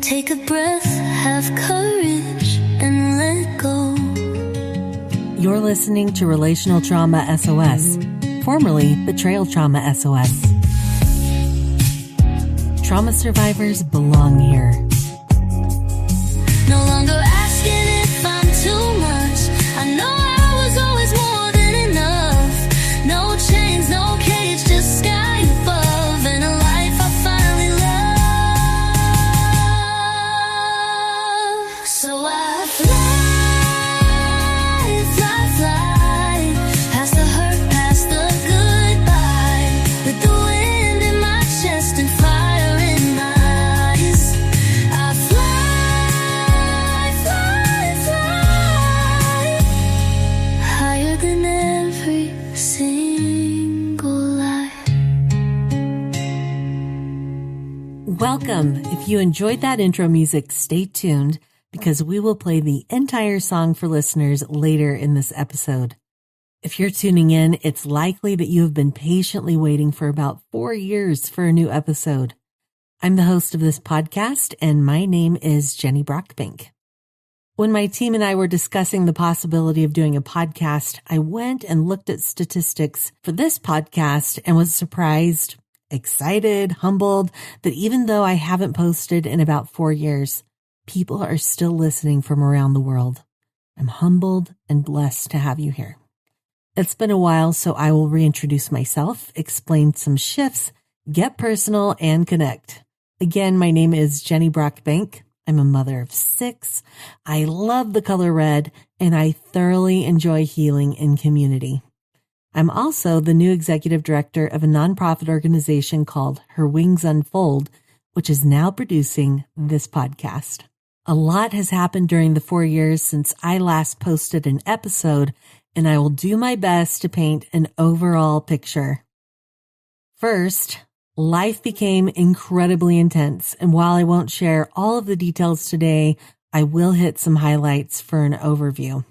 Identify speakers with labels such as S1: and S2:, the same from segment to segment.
S1: Take a breath, have courage, and let go.
S2: You're listening to Relational Trauma SOS, formerly Betrayal Trauma SOS. Trauma survivors belong here.
S1: No longer asking if I'm too much. I know I was always more than enough. No chains, no cage, just sky above, and a life I finally love. So I fly, past the hurt, past the goodbye, with the wind in my chest and fire in my eyes. I fly, higher than every single lie.
S2: Welcome. If you enjoyed that intro music, stay tuned because we will play the entire song for listeners later in this episode. If you're tuning in, it's likely that you have been patiently waiting for about 4 years for a new episode. I'm the host of this podcast, and my name is Jeni Brockbank. When my team and I were discussing the possibility of doing a podcast, I went and looked at statistics for this podcast and was surprised, excited, humbled that even though I haven't posted in about 4 years, people are still listening from around the world. I'm humbled and blessed to have you here. It's been a while, so I will reintroduce myself, explain some shifts, get personal, and connect. Again, my name is Jeni Brockbank. I'm a mother of 6. I love the color red, and I thoroughly enjoy healing in community. I'm also the new executive director of a nonprofit organization called Her Wings Unfold, which is now producing this podcast. A lot has happened during the 4 years since I last posted an episode, and I will do my best to paint an overall picture. First, life became incredibly intense, and while I won't share all of the details today, I will hit some highlights for an overview.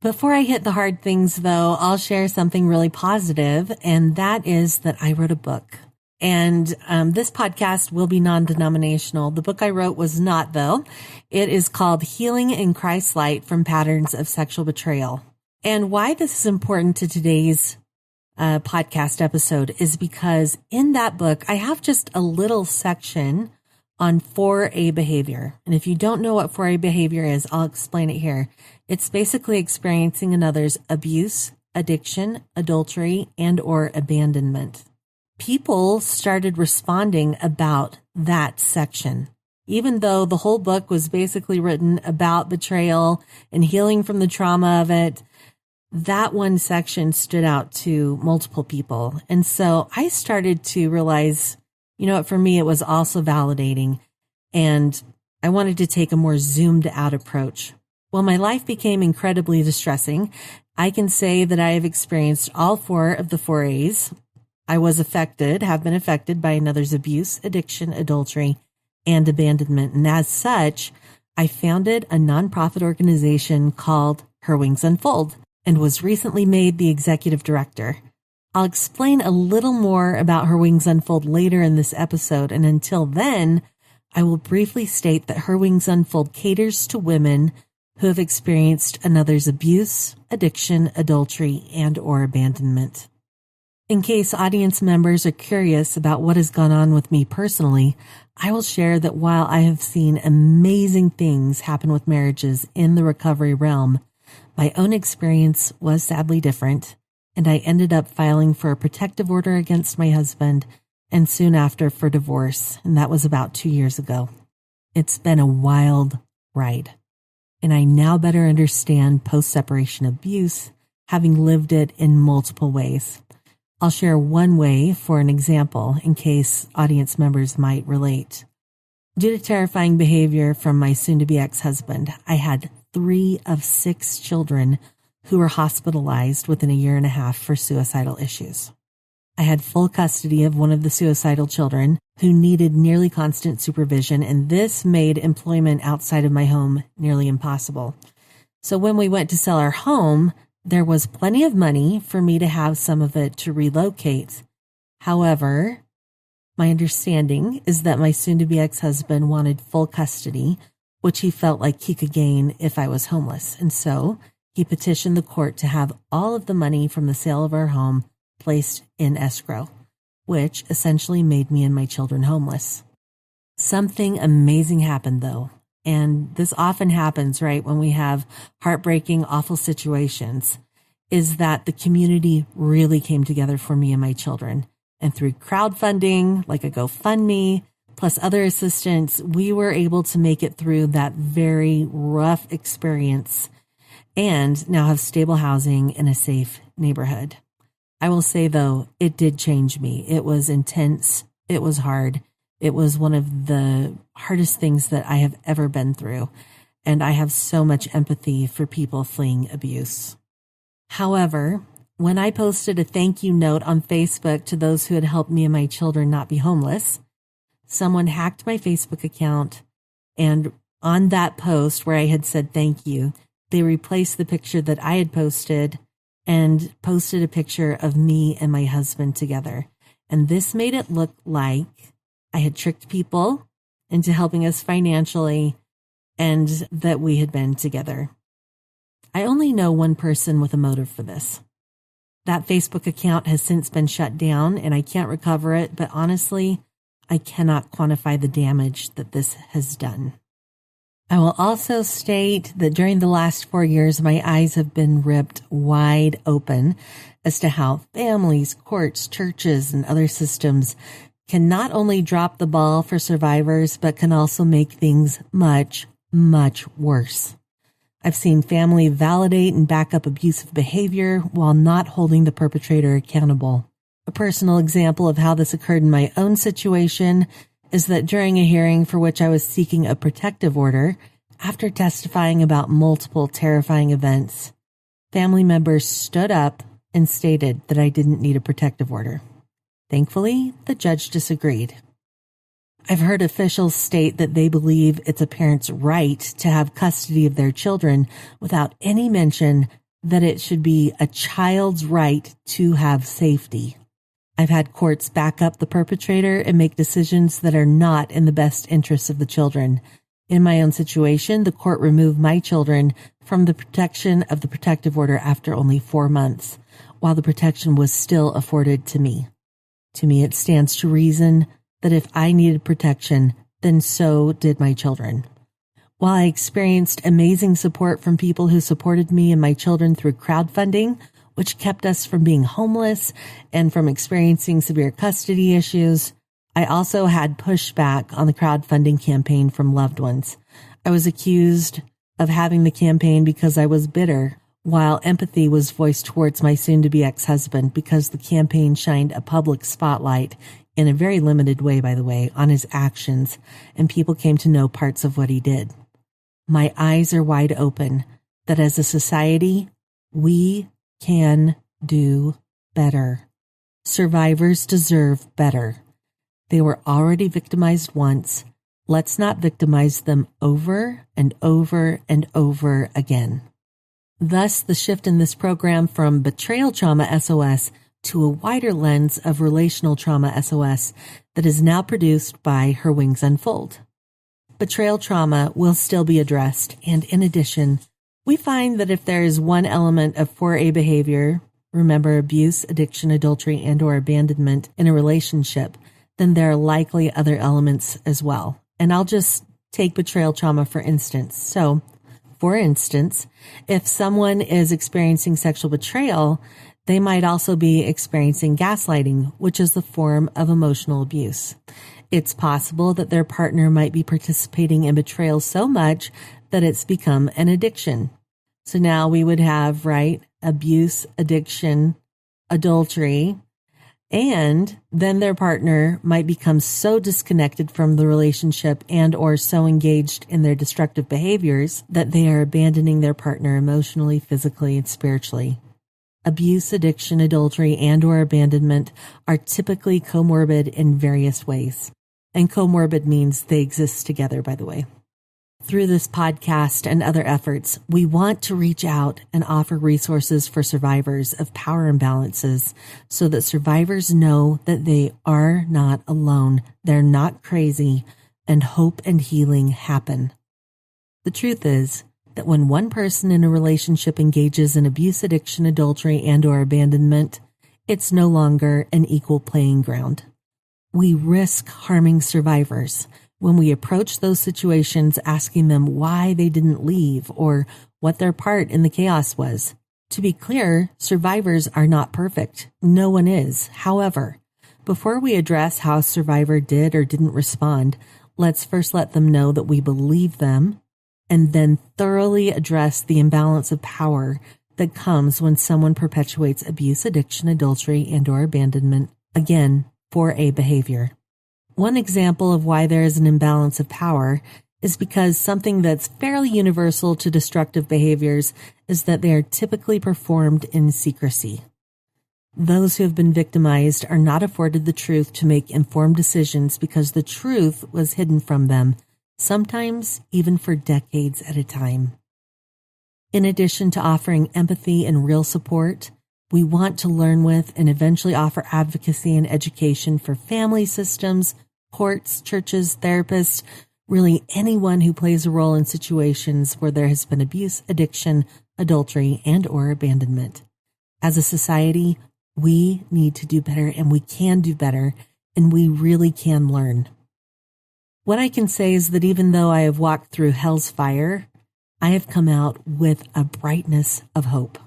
S2: Before I hit the hard things, though, I'll share something really positive, and that is that I wrote a book. And this podcast will be non-denominational. The book I wrote was not, though. It is called Healing in Christ's Light from Patterns of Sexual Betrayal. And why this is important to today's podcast episode is because in that book, I have just a little section on 4A behavior. And if you don't know what 4A behavior is, I'll explain it here. It's basically experiencing another's abuse, addiction, adultery, and or abandonment. People started responding about that section. Even though the whole book was basically written about betrayal and healing from the trauma of it, that one section stood out to multiple people. And so I started to realize, for me, it was also validating. And I wanted to take a more zoomed out approach. Well, my life became incredibly distressing. I can say that I have experienced all 4 of the 4 A's. I have been affected by another's abuse, addiction, adultery, and abandonment. And as such, I founded a nonprofit organization called Her Wings Unfold and was recently made the executive director. I'll explain a little more about Her Wings Unfold later in this episode. And until then, I will briefly state that Her Wings Unfold caters to women who have experienced another's abuse, addiction, adultery, and or abandonment. In case audience members are curious about what has gone on with me personally, I will share that while I have seen amazing things happen with marriages in the recovery realm, my own experience was sadly different, and I ended up filing for a protective order against my husband and soon after for divorce, and that was about 2 years ago. It's been a wild ride, and I now better understand post-separation abuse, having lived it in multiple ways. I'll share one way for an example in case audience members might relate. Due to terrifying behavior from my soon-to-be ex-husband, I had 3 of 6 children who were hospitalized within a 1.5 years for suicidal issues. I had full custody of one of the suicidal children who needed nearly constant supervision, and this made employment outside of my home nearly impossible. So when we went to sell our home, there was plenty of money for me to have some of it to relocate. However, My understanding is that my soon-to-be ex-husband wanted full custody, which he felt like he could gain if I was homeless. And so he petitioned the court to have all of the money from the sale of our home placed in escrow, which essentially made me and my children homeless. Something amazing happened, though. And this often happens, right, when we have heartbreaking, awful situations, is that the community really came together for me and my children. And through crowdfunding, like a GoFundMe, plus other assistance, we were able to make it through that very rough experience and now have stable housing in a safe neighborhood. I will say, though, it did change me. It was intense. It was hard. It was one of the hardest things that I have ever been through. And I have so much empathy for people fleeing abuse. However, when I posted a thank you note on Facebook to those who had helped me and my children not be homeless, someone hacked my Facebook account, and on that post where I had said thank you, they replaced the picture that I had posted and posted a picture of me and my husband together. And this made it look like I had tricked people into helping us financially and that we had been together. I only know one person with a motive for this. That Facebook account has since been shut down and I can't recover it, but honestly, I cannot quantify the damage that this has done. I will also state that during the last 4 years, my eyes have been ripped wide open as to how families, courts, churches, and other systems can not only drop the ball for survivors, but can also make things much, much worse. I've seen family validate and back up abusive behavior while not holding the perpetrator accountable. A personal example of how this occurred in my own situation is that during a hearing for which I was seeking a protective order, after testifying about multiple terrifying events, family members stood up and stated that I didn't need a protective order. Thankfully, the judge disagreed. I've heard officials state that they believe it's a parent's right to have custody of their children without any mention that it should be a child's right to have safety. I've had courts back up the perpetrator and make decisions that are not in the best interests of the children. In my own situation, the court removed my children from the protection of the protective order after only 4 months, while the protection was still afforded to me. To me, it stands to reason that if I needed protection, then so did my children. While I experienced amazing support from people who supported me and my children through crowdfunding, which kept us from being homeless and from experiencing severe custody issues, I also had pushback on the crowdfunding campaign from loved ones. I was accused of having the campaign because I was bitter, while empathy was voiced towards my soon-to-be ex-husband because the campaign shined a public spotlight, in a very limited way, by the way, on his actions, and people came to know parts of what he did. My eyes are wide open that as a society, we can do better. Survivors deserve better. They were already victimized once. Let's not victimize them over and over and over again. Thus, the shift in this program from betrayal trauma SOS to a wider lens of relational trauma SOS that is now produced by Her Wings Unfold. Betrayal trauma will still be addressed, and in addition, we find that if there is one element of 4A behavior, remember abuse, addiction, adultery, and/or abandonment in a relationship, then there are likely other elements as well. And I'll just take betrayal trauma for instance. So, for instance, if someone is experiencing sexual betrayal, they might also be experiencing gaslighting, which is the form of emotional abuse. It's possible that their partner might be participating in betrayal so much that it's become an addiction. So now we would have, right, abuse, addiction, adultery, and then their partner might become so disconnected from the relationship and or so engaged in their destructive behaviors that they are abandoning their partner emotionally, physically, and spiritually. Abuse, addiction, adultery, and or abandonment are typically comorbid in various ways. And comorbid means they exist together, by the way. Through this podcast and other efforts, we want to reach out and offer resources for survivors of power imbalances so that survivors know that they are not alone, they're not crazy, and hope and healing happen. The truth is that when one person in a relationship engages in abuse, addiction, adultery, and/or abandonment, it's no longer an equal playing ground. We risk harming survivors when we approach those situations asking them why they didn't leave or what their part in the chaos was. To be clear, survivors are not perfect. No one is. However, before we address how a survivor did or didn't respond, let's first let them know that we believe them and then thoroughly address the imbalance of power that comes when someone perpetuates abuse, addiction, adultery, and/or abandonment, again, for a behavior. One example of why there is an imbalance of power is because something that's fairly universal to destructive behaviors is that they are typically performed in secrecy. Those who have been victimized are not afforded the truth to make informed decisions because the truth was hidden from them, sometimes even for decades at a time. In addition to offering empathy and real support, we want to learn with and eventually offer advocacy and education for family systems, courts, churches, therapists, really anyone who plays a role in situations where there has been abuse, addiction, adultery, and/or abandonment. As a society, we need to do better, and we can do better, and we really can learn. What I can say is that even though I have walked through hell's fire, I have come out with a brightness of hope.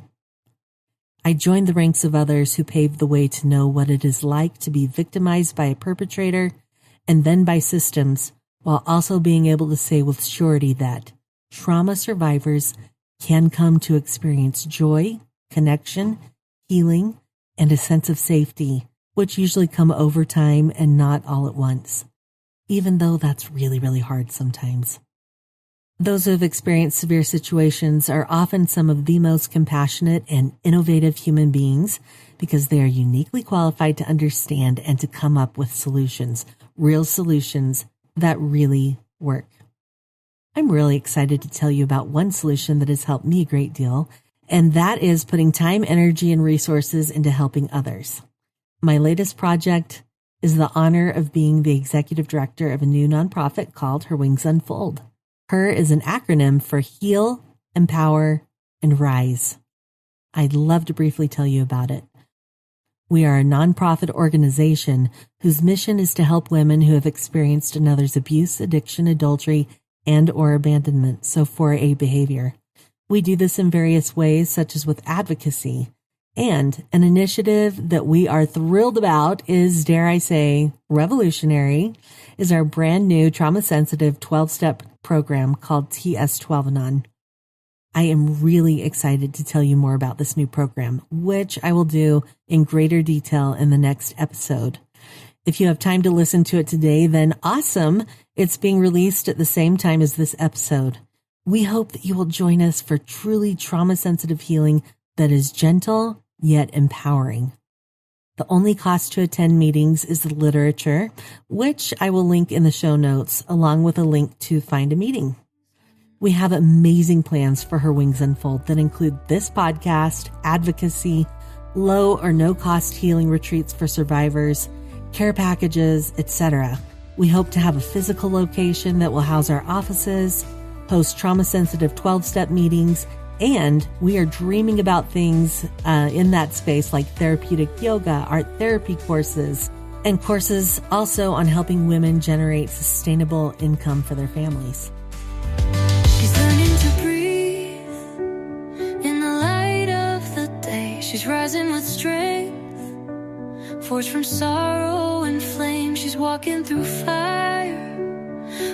S2: I joined the ranks of others who paved the way to know what it is like to be victimized by a perpetrator and then by systems, while also being able to say with surety that trauma survivors can come to experience joy, connection, healing, and a sense of safety, which usually come over time and not all at once, even though that's really, really hard sometimes. Those who have experienced severe situations are often some of the most compassionate and innovative human beings because they are uniquely qualified to understand and to come up with solutions, real solutions that really work. I'm really excited to tell you about one solution that has helped me a great deal, and that is putting time, energy, and resources into helping others. My latest project is the honor of being the executive director of a new nonprofit called Her Wings Unfold. HER is an acronym for Heal, Empower, and Rise. I'd love to briefly tell you about it. We are a nonprofit organization whose mission is to help women who have experienced another's abuse, addiction, adultery, and/or abandonment, so for a behavior. We do this in various ways, such as with advocacy. And an initiative that we are thrilled about is, dare I say, revolutionary, is our brand new trauma-sensitive 12-step program called TS-12 Anon. I am really excited to tell you more about this new program, which I will do in greater detail in the next episode. If you have time to listen to it today, then awesome. It's being released at the same time as this episode. We hope that you will join us for truly trauma-sensitive healing that is gentle yet empowering. The only cost to attend meetings is the literature, which I will link in the show notes, along with a link to find a meeting. We have amazing plans for Her Wings Unfold that include this podcast, advocacy, low or no cost healing retreats for survivors, care packages, etc. We hope to have a physical location that will house our offices, host trauma-sensitive 12-step meetings, and we are dreaming about things in that space like therapeutic yoga, art therapy courses, and courses also on helping women generate sustainable income for their families.
S1: She's learning to breathe in the light of the day. She's rising with strength, forged from sorrow and flame. She's walking through fire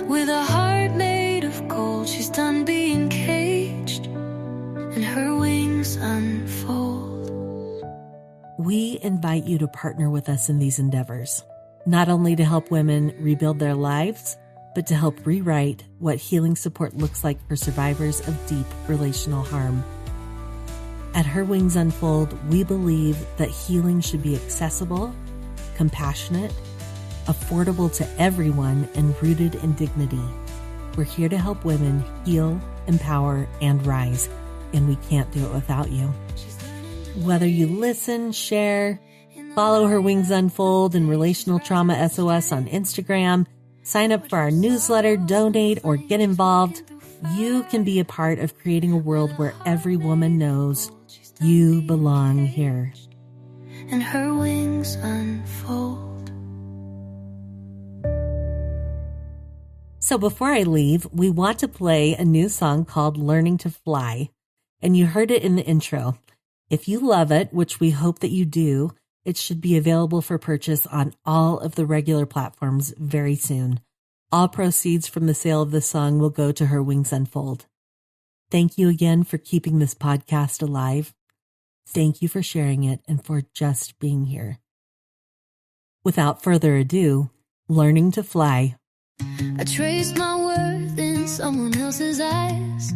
S1: with a heart made of gold. She's done being caged, and her wings unfold.
S2: We invite you to partner with us in these endeavors, not only to help women rebuild their lives, but to help rewrite what healing support looks like for survivors of deep relational harm. At Her Wings Unfold, we believe that healing should be accessible, compassionate, affordable to everyone, and rooted in dignity. We're here to help women heal, empower, and rise, and we can't do it without you. Whether you listen, share, follow Her Wings Unfold and Relational Trauma SOS on Instagram, sign up for our newsletter, donate, or get involved, you can be a part of creating a world where every woman knows you belong here.
S1: And her wings unfold.
S2: So before I leave, we want to play a new song called Learning to Fly. And you heard it in the intro. If you love it, which we hope that you do, it should be available for purchase on all of the regular platforms very soon. All proceeds from the sale of this song will go to Her Wings Unfold. Thank you again for keeping this podcast alive. Thank you for sharing it and for just being here. Without further ado, Learning to Fly.
S1: I traced my worth in someone else's eyes,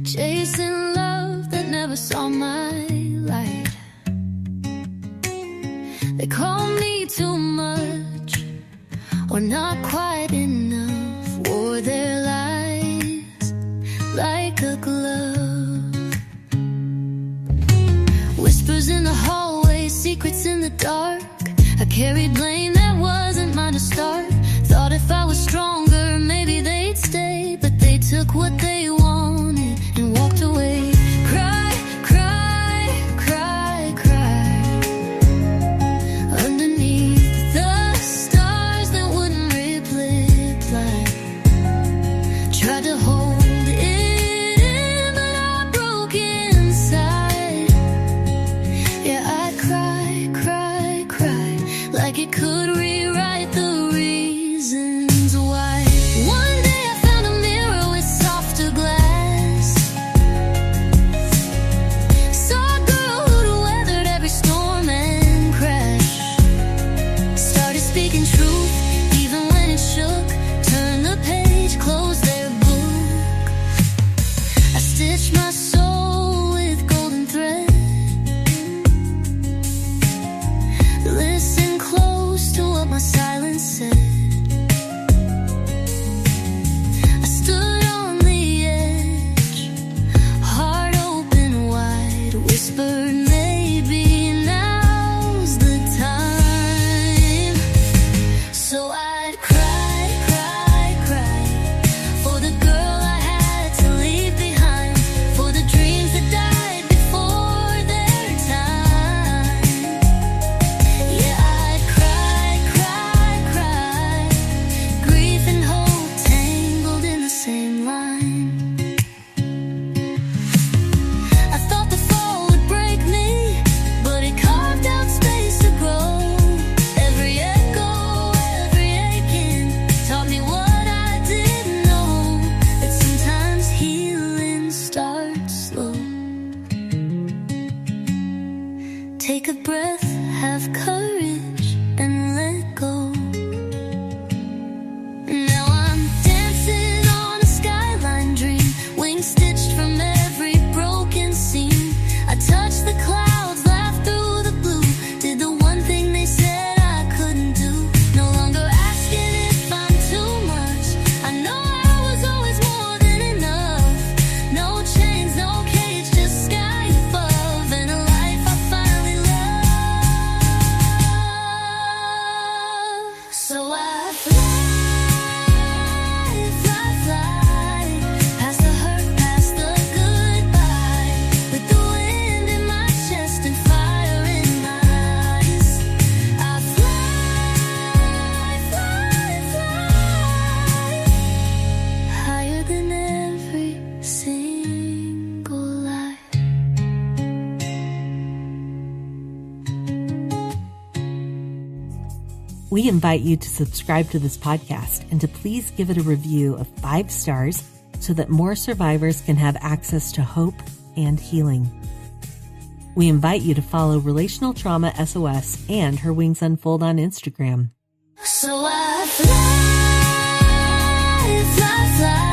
S1: chasing love that never saw my light. They call me too much or not quite enough, wore their lies like a glove. Whispers in the hallway, secrets in the dark. I carried blame that wasn't mine to start. Thought if I was stronger, maybe they'd stay, but they took what they wanted and walked away. Cry, cry, cry, cry, underneath the stars that wouldn't reply. Tried to hold it in, but I broke inside. Yeah, I cry, cry, cry, like it could rewrite the reasons why. One day I found a mirror with softer glass. Saw a girl who'd weathered every storm and crash. Started speaking truth, even when it shook. Turned the page, closed their book. I stitched my soul with golden thread. Listen close to what my silence said. I stood on the edge, heart open wide, whispered maybe now's the time. So I'd cry, cry, cry for the girl I had to leave behind, for the dreams that died before their time. Yeah, I'd cry, cry, cry, grief and hope tangled in the same line. I thought the fall would break me, but it carved out space to grow. Every echo, every aching taught me what I didn't know, that sometimes healing starts slow. Take a breath, have courage, and let go. Now I'm dancing on a skyline dream, wings stitched from every broken seam. I touched the clouds, laughed through the blue, did the one thing they said I couldn't do. No longer asking if I'm too much. I know I was always more than enough. No chains, no cage, just sky above, and a life I finally love. So I fly, fly, fly, past the hurt, past the goodbye, with the wind in my chest and fire in my eyes. I fly, fly, fly, higher than every single lie.
S2: We invite you to subscribe to this podcast and to please give it a review of 5 stars so that more survivors can have access to hope and healing. We invite you to follow Relational Trauma SOS and Her Wings Unfold on Instagram.
S1: So I fly, fly, fly,